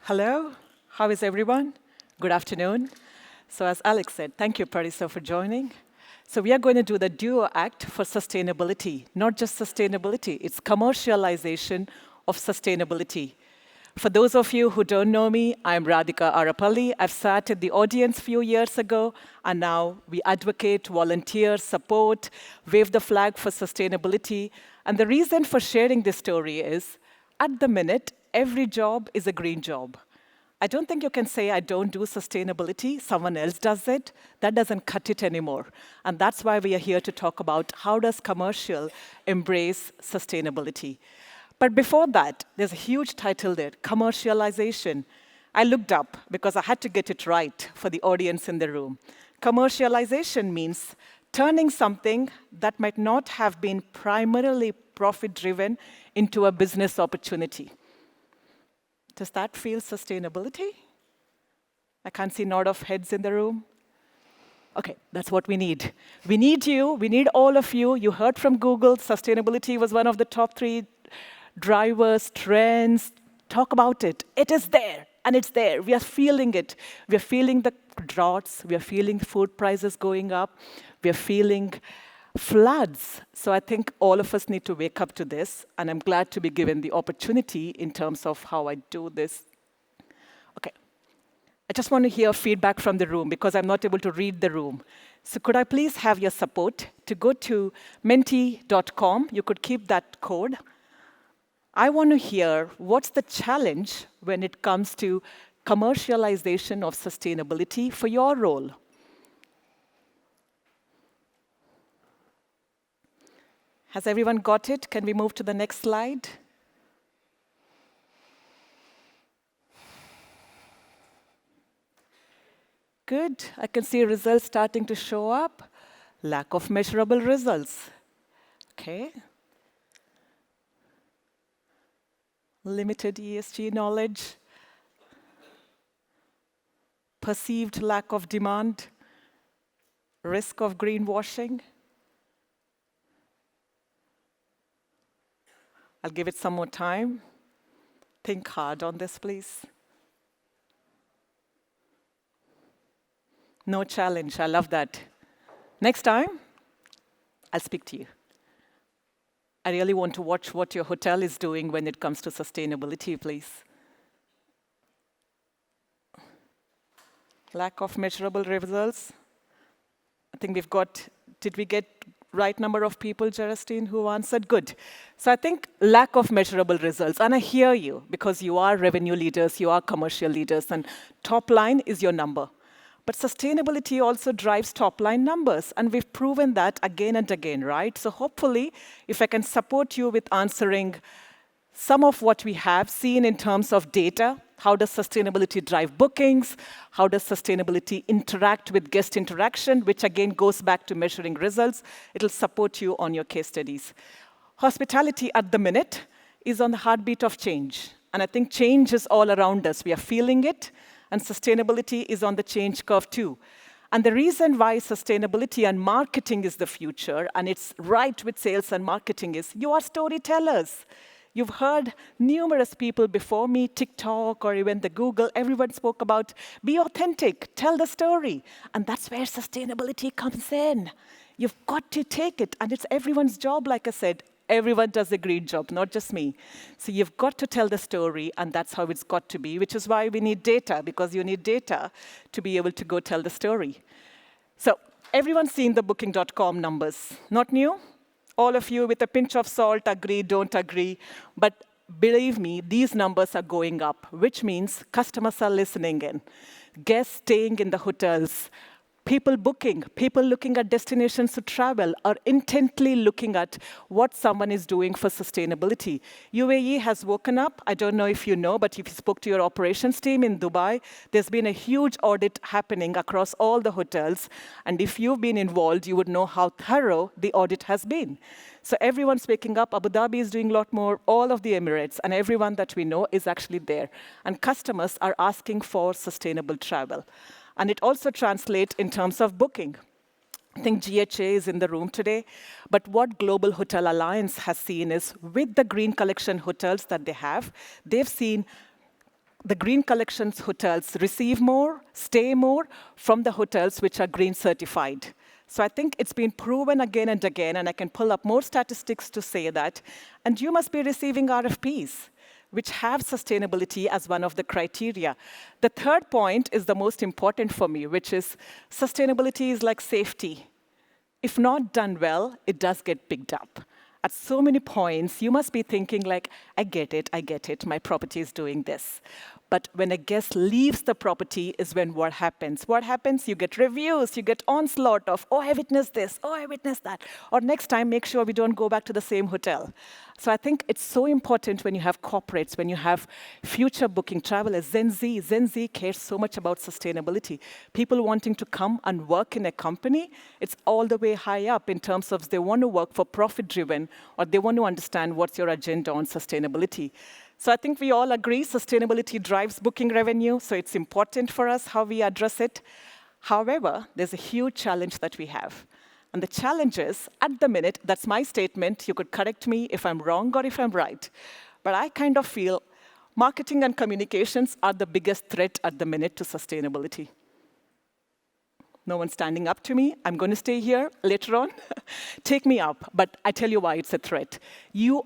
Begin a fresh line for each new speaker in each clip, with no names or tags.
Hello, how is everyone? Good afternoon. So as Alex said, thank you, Parisa, for joining. So we are going to do the duo act for sustainability. Not just sustainability, it's commercialization of sustainability. For those of you who don't know me, I'm Radhika Arapally. I've sat in the audience a few years ago, and now we advocate, volunteer, support, wave the flag for sustainability. And the reason for sharing this story is, at the minute, every job is a green job. I don't think you can say I don't do sustainability, someone else does it. That doesn't cut it anymore. And that's why we are here to talk about how does commercial embrace sustainability. But before that, there's a huge title there, commercialization. I looked up because I had to get it right for the audience in the room. Commercialization means turning something that might not have been primarily profit-driven into a business opportunity. Does that feel sustainability? I can't see a nod of heads in the room. Okay, that's what we need. We need you, we need all of you. You heard from Google, sustainability was one of the top 3 drivers, trends. Talk about it. It is there, and it's there. We are feeling it. We are feeling the droughts. We are feeling food prices going up. We are feeling floods. So I think all of us need to wake up to this, and I'm glad to be given the opportunity in terms of how I do this. Okay. I just want to hear feedback from the room because I'm not able to read the room. So could I please have your support to go to menti.com? You could keep that code. I want to hear what's the challenge when it comes to commercialization of sustainability for your role. Has everyone got it? Can we move to the next slide? Good. I can see results starting to show up. Lack of measurable results. Okay. Limited ESG knowledge. Perceived lack of demand. Risk of greenwashing. I'll give it some more time. Think hard on this, please. No challenge. I love that. Next time, I'll speak to you. I really want to watch what your hotel is doing when it comes to sustainability, please. Lack of measurable results. I think we've got, did we get right number of people, Justine, who answered? Good. So I think lack of measurable results. And I hear you because you are revenue leaders, you are commercial leaders, and top line is your number. But sustainability also drives top-line numbers, and we've proven that again and again, right? So hopefully, if I can support you with answering some of what we have seen in terms of data, how does sustainability drive bookings? How does sustainability interact with guest interaction, which again goes back to measuring results? It'll support you on your case studies. Hospitality at the minute is on the heartbeat of change, and I think change is all around us. We are feeling it. And sustainability is on the change curve too. And the reason why sustainability and marketing is the future, and it's right with sales and marketing, is you are storytellers. You've heard numerous people before me, TikTok or even the Google, everyone spoke about be authentic, tell the story. And that's where sustainability comes in. You've got to take it, and it's everyone's job, like I said. Everyone does a great job, not just me. So you've got to tell the story, and that's how it's got to be, which is why we need data, because you need data to be able to go tell the story. So everyone's seen the Booking.com numbers. Not new? All of you with a pinch of salt agree, don't agree. But believe me, these numbers are going up, which means customers are listening in. Guests staying in the hotels, people booking, people looking at destinations to travel, are intently looking at what someone is doing for sustainability. UAE has woken up. I don't know if you know, but if you spoke to your operations team in Dubai, there's been a huge audit happening across all the hotels. And if you've been involved, you would know how thorough the audit has been. So everyone's waking up. Abu Dhabi is doing a lot more. All of the Emirates and everyone that we know is actually there. And customers are asking for sustainable travel. And it also translates in terms of booking. I think GHA is in the room today. But what Global Hotel Alliance has seen is with the Green Collection hotels that they have, they've seen the Green Collections hotels receive more, stay more from the hotels which are green certified. So I think it's been proven again and again, and I can pull up more statistics to say that. And you must be receiving RFPs, which have sustainability as one of the criteria. The third point is the most important for me, which is sustainability is like safety. If not done well, it does get picked up. At so many points, you must be thinking like, I get it, my property is doing this. But when a guest leaves the property is when what happens? What happens? You get reviews, you get onslaught of, oh, I witnessed this, oh, I witnessed that. Or next time, make sure we don't go back to the same hotel. So I think it's so important when you have corporates, when you have future booking travelers. Gen Z cares so much about sustainability. People wanting to come and work in a company, it's all the way high up in terms of they want to work for profit-driven or they want to understand what's your agenda on sustainability. So I think we all agree sustainability drives booking revenue, so it's important for us how we address it. However, there's a huge challenge that we have. And the challenge is, at the minute, that's my statement, you could correct me if I'm wrong or if I'm right, but I kind of feel marketing and communications are the biggest threat at the minute to sustainability. No one's standing up to me. I'm going to stay here later on. Take me up, but I tell you why it's a threat. You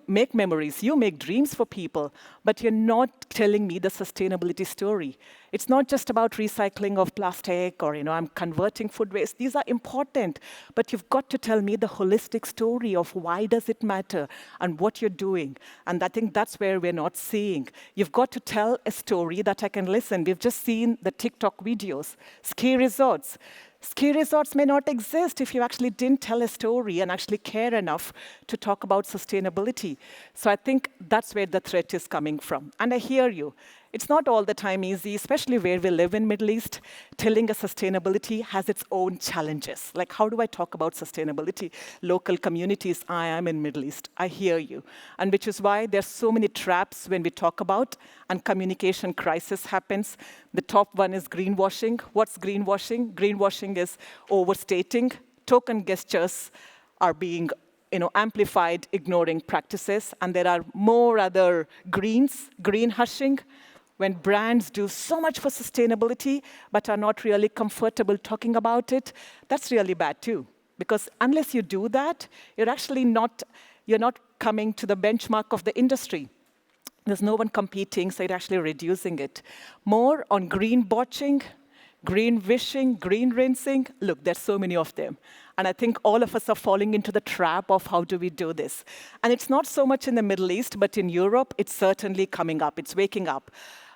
make memories, you make dreams for people, but you're not telling me the sustainability story. It's not just about recycling of plastic or, I'm converting food waste. These are important, but you've got to tell me the holistic story of why does it matter and what you're doing. And I think that's where we're not seeing. You've got to tell a story that I can listen. We've just seen the TikTok videos, ski resorts. Ski resorts may not exist if you actually didn't tell a story and actually care enough to talk about sustainability. So I think that's where the threat is coming from. And I hear you. It's not all the time easy, especially where we live in Middle East. Telling a sustainability has its own challenges. Like, how do I talk about sustainability? Local communities, I am in Middle East. I hear you. And which is why there's so many traps when we talk about, and communication crisis happens. The top one is greenwashing. What's greenwashing? Greenwashing is overstating. Token gestures are being amplified, ignoring practices. And there are more other green hushing, when brands do so much for sustainability but are not really comfortable talking about it. That's really bad too. Because unless you do that, you're not coming to the benchmark of the industry. There's no one competing, so you're actually reducing it. More on green botching, green wishing, green rinsing. Look, there's so many of them. And I think all of us are falling into the trap of how do we do this. And it's not so much in the Middle East, but in Europe, it's certainly coming up. It's waking up.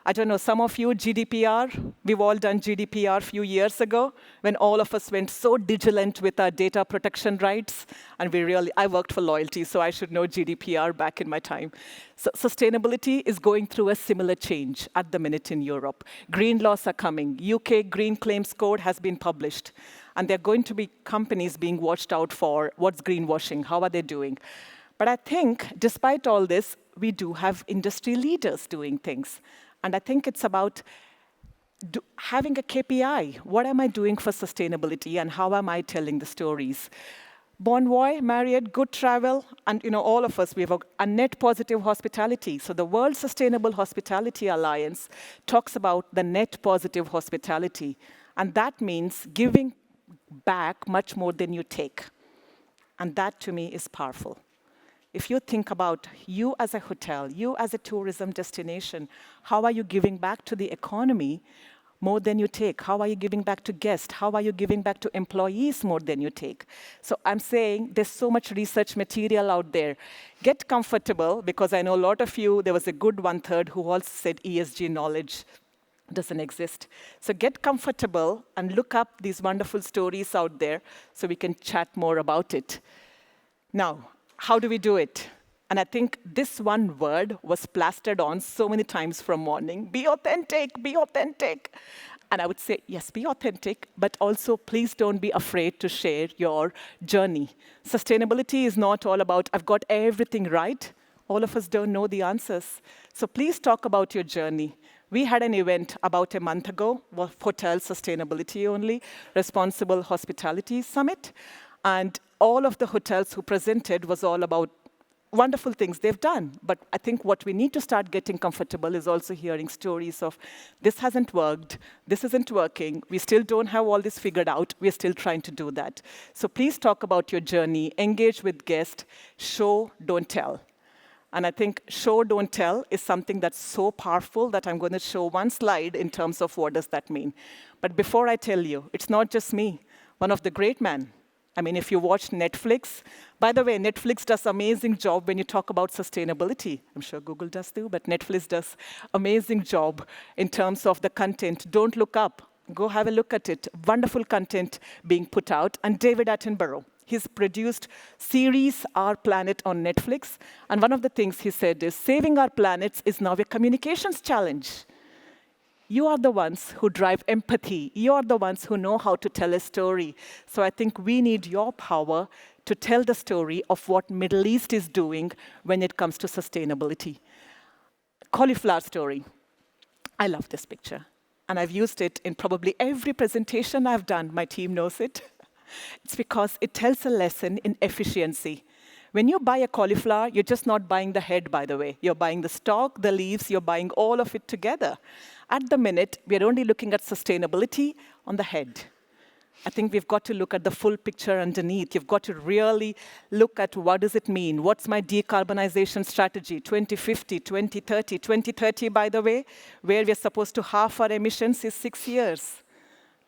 I don't know, some of you, GDPR, we've all done GDPR a few years ago, when all of us went so vigilant with our data protection rights, and I worked for loyalty, so I should know GDPR back in my time. So sustainability is going through a similar change at the minute in Europe. Green laws are coming. UK Green Claims Code has been published, and there are going to be companies being watched out for what's greenwashing, how are they doing. But I think, despite all this, we do have industry leaders doing things. And I think it's about having a KPI. What am I doing for sustainability, and how am I telling the stories? Bonvoy, Marriott, good travel, and all of us, we have a net positive hospitality. So the World Sustainable Hospitality Alliance talks about the net positive hospitality. And that means giving back much more than you take. And that, to me, is powerful. If you think about you as a hotel, you as a tourism destination, how are you giving back to the economy more than you take? How are you giving back to guests? How are you giving back to employees more than you take? So I'm saying there's so much research material out there. Get comfortable, because I know a lot of you, there was a good 1/3 who also said ESG knowledge doesn't exist. So get comfortable and look up these wonderful stories out there so we can chat more about it. Now, how do we do it? And I think this one word was plastered on so many times from morning. Be authentic, be authentic. And I would say, yes, be authentic, but also please don't be afraid to share your journey. Sustainability is not all about, I've got everything right. All of us don't know the answers. So please talk about your journey. We had an event about a month ago, Hotel Sustainability Only, Responsible Hospitality Summit. And all of the hotels who presented was all about wonderful things they've done. But I think what we need to start getting comfortable is also hearing stories of this hasn't worked, this isn't working, we still don't have all this figured out, we're still trying to do that. So please talk about your journey, engage with guests, show, don't tell. And I think show, don't tell is something that's so powerful that I'm going to show one slide in terms of what does that mean. But before I tell you, it's not just me. One of the great men, I mean, if you watch Netflix, by the way, Netflix does amazing job when you talk about sustainability. I'm sure Google does too, but Netflix does amazing job in terms of the content. Don't look up. Go have a look at it. Wonderful content being put out. And David Attenborough, he's produced series Our Planet on Netflix. And one of the things he said is, saving our planets is now a communications challenge. You are the ones who drive empathy. You are the ones who know how to tell a story. So I think we need your power to tell the story of what Middle East is doing when it comes to sustainability. Cauliflower story. I love this picture. And I've used it in probably every presentation I've done. My team knows it. It's because it tells a lesson in efficiency. When you buy a cauliflower, you're just not buying the head, by the way. You're buying the stalk, the leaves, you're buying all of it together. At the minute, we're only looking at sustainability on the head. I think we've got to look at the full picture underneath. You've got to really look at what does it mean? What's my decarbonization strategy? 2050, 2030. 2030, by the way, where we're supposed to halve our emissions is 6 years.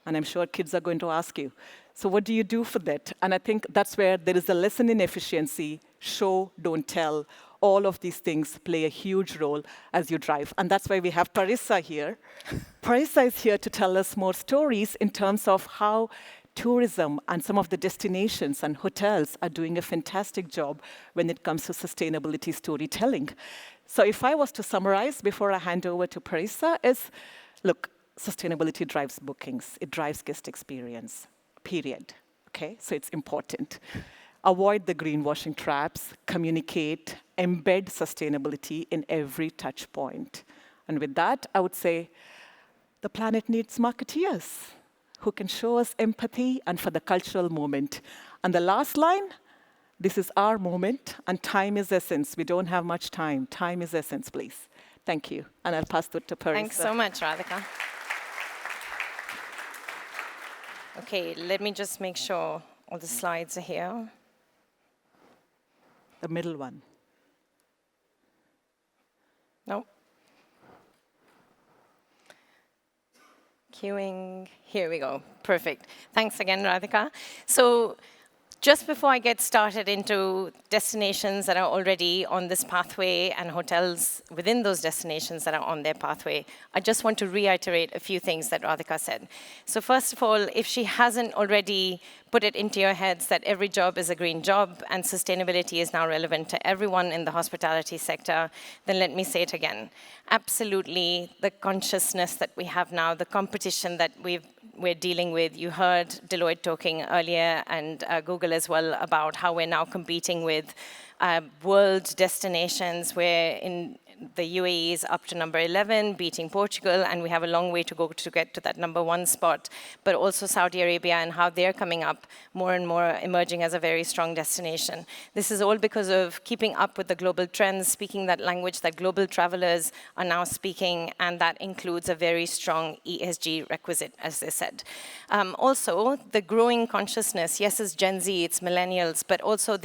And I'm sure kids are going to ask you, so what do you do for that? And I think that's where there is a lesson in efficiency, show, don't tell. All of these things play a huge role as you drive. And that's why we have Parisa here. Parisa is here to tell us more stories in terms of how tourism and some of the destinations and hotels are doing a fantastic job when it comes to sustainability storytelling. So if I was to summarize before I hand over to Parisa is, look, sustainability drives bookings. It drives guest experience, period. Okay, so it's important. Avoid the greenwashing traps, communicate, embed sustainability in every touch point. And with that, I would say the planet needs marketeers who can show us empathy and for the cultural moment. And the last line, this is our moment and time is essence. We don't have much time. Time is essence, please. Thank you. And I'll pass it to Parisa.
Thanks so much, Radhika. Okay, let me just make sure all the slides are here.
The middle one.
No. Queuing. Here we go. Perfect. Thanks again, Radhika. So just before I get started into destinations that are already on this pathway and hotels within those destinations that are on their pathway, I just want to reiterate a few things that Radhika said. So first of all, if she hasn't already put it into your heads that every job is a green job and sustainability is now relevant to everyone in the hospitality sector, then let me say it again. Absolutely, the consciousness that we have now, the competition that we're dealing with. You heard Deloitte talking earlier and Google as well about how we're now competing with world destinations where in the UAE is up to number 11, beating Portugal, and we have a long way to go to get to that number 1 spot, but also Saudi Arabia and how they're coming up more and more, emerging as a very strong destination. This is all because of keeping up with the global trends, speaking that language that global travelers are now speaking, and that includes a very strong ESG requisite, as they said. Also, the growing consciousness, yes, it's Gen Z, it's millennials, but also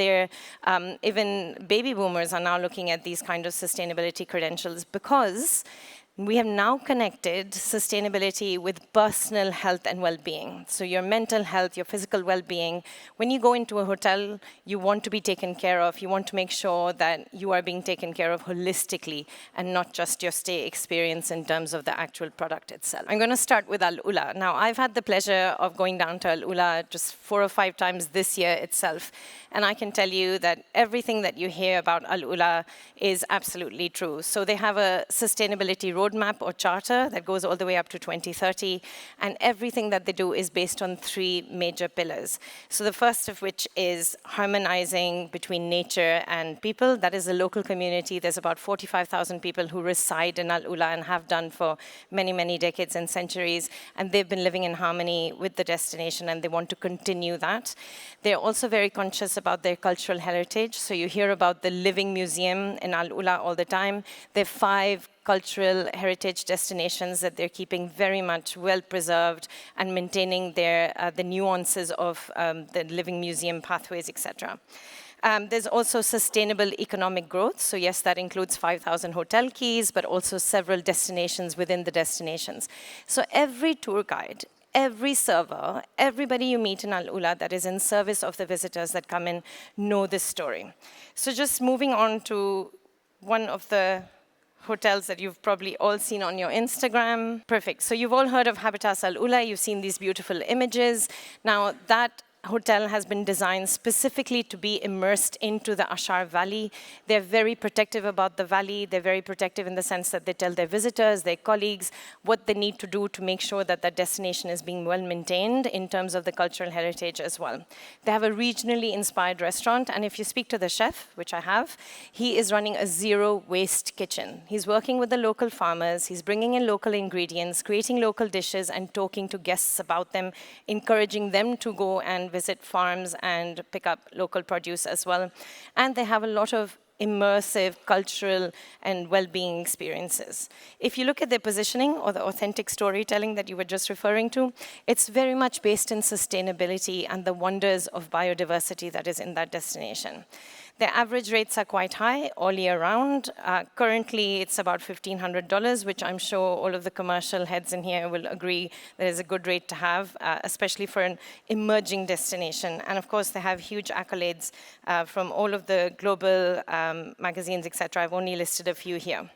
even baby boomers are now looking at these kind of sustainability credentials because we have now connected sustainability with personal health and well-being. So your mental health, your physical well-being. When you go into a hotel, you want to be taken care of. You want to make sure that you are being taken care of holistically and not just your stay experience in terms of the actual product itself. I'm going to start with Al Ula. Now, I've had the pleasure of going down to Al Ula just 4 or 5 times this year itself. And I can tell you that everything that you hear about Al Ula is absolutely true. So they have a sustainability roadmap or charter that goes all the way up to 2030, and everything that they do is based on 3 major pillars. So the first of which is harmonizing between nature and people. That is a local community. There's about 45,000 people who reside in Al Ula and have done for many, many decades and centuries, and they've been living in harmony with the destination, and they want to continue that. They're also very conscious about their cultural heritage. So you hear about the Living Museum in Al Ula all the time. There are 5 cultural heritage destinations that they're keeping very much well preserved and maintaining the nuances of the Living Museum pathways, etc. There's also sustainable economic growth. So yes, that includes 5,000 hotel keys, but also several destinations within the destinations. So every tour guide, every server, everybody you meet in Al Ula that is in service of the visitors that come in know this story. So just moving on to one of the hotels that you've probably all seen on your Instagram. Perfect. So you've all heard of Habitas Al Ula. You've seen these beautiful images. Now that hotel has been designed specifically to be immersed into the Ashar Valley. They're very protective about the valley. They're very protective in the sense that they tell their visitors, their colleagues, what they need to do to make sure that that destination is being well maintained in terms of the cultural heritage as well. They have a regionally inspired restaurant, and if you speak to the chef, which I have, he is running a zero waste kitchen. He's working with the local farmers, he's bringing in local ingredients, creating local dishes, and talking to guests about them, encouraging them to go and visit farms and pick up local produce as well. And they have a lot of immersive cultural and well-being experiences. If you look at their positioning or the authentic storytelling that you were just referring to, it's very much based in sustainability and the wonders of biodiversity that is in that destination. Their average rates are quite high all year round. Currently, it's about $1,500, which I'm sure all of the commercial heads in here will agree that is a good rate to have, especially for an emerging destination. And of course, they have huge accolades from all of the global magazines, etc. I've only listed a few here.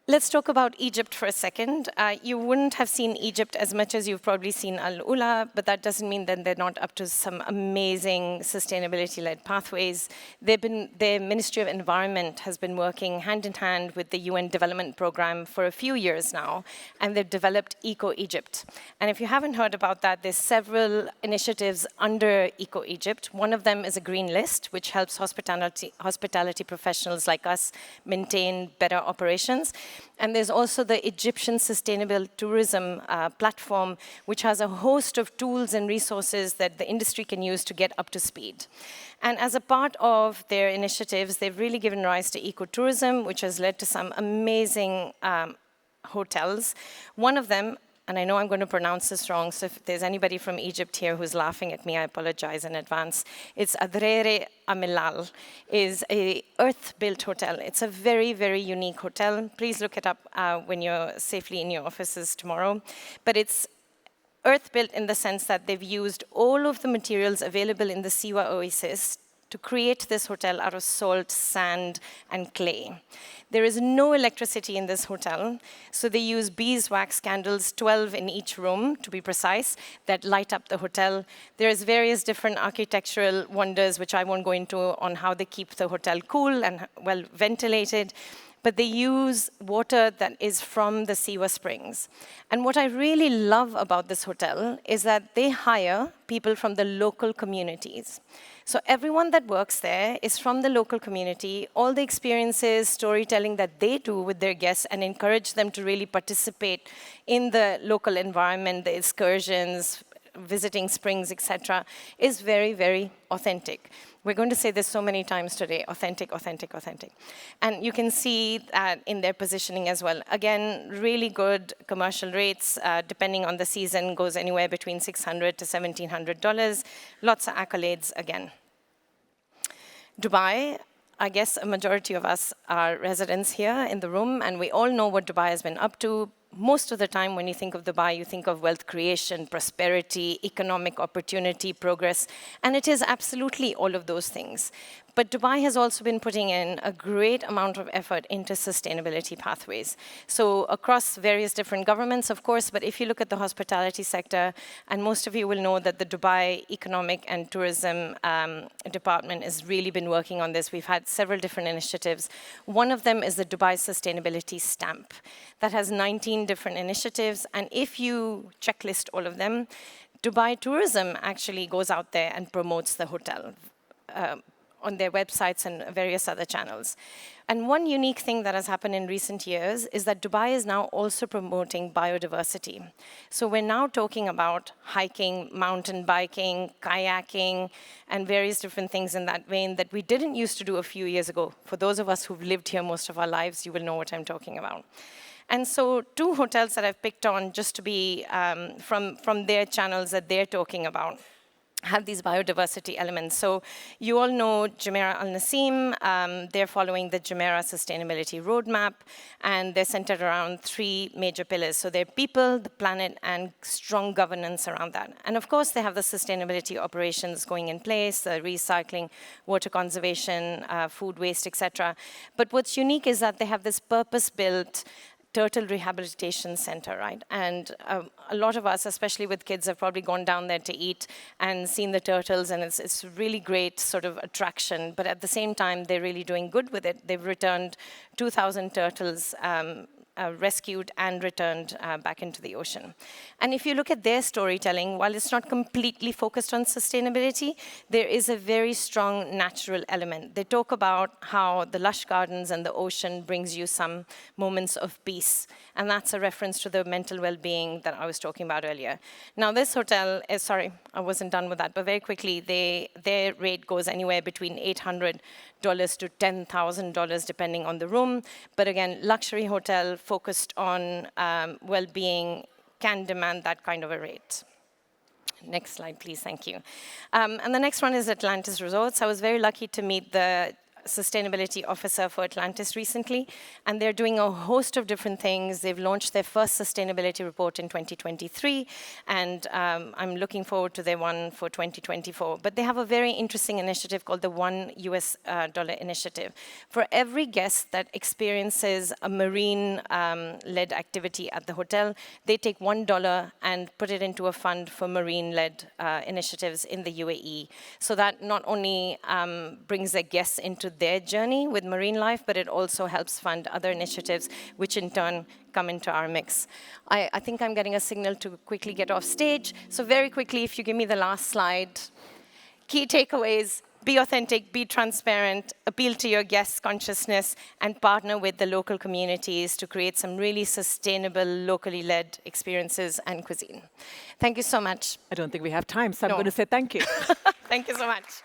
Let's talk about Egypt for a second. You wouldn't have seen Egypt as much as you've probably seen Al Ula, but that doesn't mean that they're not up to some amazing sustainability-led pathways. Their Ministry of Environment has been working hand in hand with the UN Development Program for a few years now, and they've developed Eco Egypt. And if you haven't heard about that, there's several initiatives under Eco Egypt. One of them is a green list, which helps hospitality professionals like us maintain better operations. And there's also the Egyptian Sustainable Tourism platform, which has a host of tools and resources that the industry can use to get up to speed. And as a part of their initiatives, they've really given rise to ecotourism, which has led to some amazing hotels. One of them, and I know I'm going to pronounce this wrong, so if there's anybody from Egypt here who's laughing at me, I apologize in advance. It's Adrere Amelal, is a earth-built hotel. It's a very, very unique hotel. Please look it up when you're safely in your offices tomorrow. But it's earth-built in the sense that they've used all of the materials available in the Siwa Oasis to create this hotel out of salt, sand, and clay. There is no electricity in this hotel, so they use beeswax candles, 12 in each room, to be precise, that light up the hotel. There's various different architectural wonders, which I won't go into, on how they keep the hotel cool and well ventilated. But they use water that is from the Siwa Springs. And what I really love about this hotel is that they hire people from the local communities. So everyone that works there is from the local community. All the experiences, storytelling that they do with their guests and encourage them to really participate in the local environment, the excursions, visiting springs, etc., is very, very authentic. We're going to say this so many times today: authentic, authentic, authentic. And you can see that in their positioning as well. Again, really good commercial rates, depending on the season, goes anywhere between $600 to $1,700. Lots of accolades again. Dubai, I guess a majority of us are residents here in the room, and we all know what Dubai has been up to. most of the time when you think of Dubai, you think of wealth creation, prosperity, economic opportunity, progress, and it is absolutely all of those things. But Dubai has also been putting in a great amount of effort into sustainability pathways. So across various different governments, of course, but if you look at the hospitality sector, and most of you will know that the Dubai Economic and Tourism Department has really been working on this. We've had several different initiatives. One of them is the Dubai Sustainability Stamp that has 19 different initiatives, and if you checklist all of them, Dubai Tourism actually goes out there and promotes the hotel on their websites and various other channels. And one unique thing that has happened in recent years is that Dubai is now also promoting biodiversity. So we're now talking about hiking, mountain biking, kayaking, and various different things in that vein that we didn't used to do a few years ago. For those of us who've lived here most of our lives, you will know what I'm talking about. And so 2 hotels that I've picked on just to be from their channels that they're talking about have these biodiversity elements. So you all know Jumeirah Al Naseem. They're following the Jumeirah Sustainability Roadmap, and they're centered around 3 major pillars. So they're people, the planet, and strong governance around that. And of course, they have the sustainability operations going in place, the recycling, water conservation, food waste, etc. But what's unique is that they have this purpose-built turtle rehabilitation center, right? And a lot of us, especially with kids, have probably gone down there to eat and seen the turtles, and it's really great sort of attraction. But at the same time, they're really doing good with it. They've returned 2,000 turtles rescued and returned back into the ocean. And if you look at their storytelling, while it's not completely focused on sustainability, there is a very strong natural element. They talk about how the lush gardens and the ocean brings you some moments of peace. And that's a reference to the mental well-being that I was talking about earlier. Now, this hotel is, sorry, I wasn't done with that, but very quickly, their rate goes anywhere between $800 to $10,000, depending on the room. But again, luxury hotel focused on well-being can demand that kind of a rate. Next slide, please. Thank you. And the next one is Atlantis Resorts. I was very lucky to meet the sustainability officer for Atlantis recently, and they're doing a host of different things. They've launched their first sustainability report in 2023, and I'm looking forward to their one for 2024. But they have a very interesting initiative called the $1 initiative. For every guest that experiences a marine-led activity at the hotel, they take $1 and put it into a fund for marine-led initiatives in the UAE. So that not only brings their guests into their journey with marine life, but it also helps fund other initiatives, which in turn come into our mix. I think I'm getting a signal to quickly get off stage. So very quickly, if you give me the last slide. Key takeaways: be authentic, be transparent, appeal to your guests' consciousness, and partner with the local communities to create some really sustainable, locally led experiences and cuisine. Thank you so much.
I don't think we have time, so I'm
No.
going to say thank you.
Thank you so much.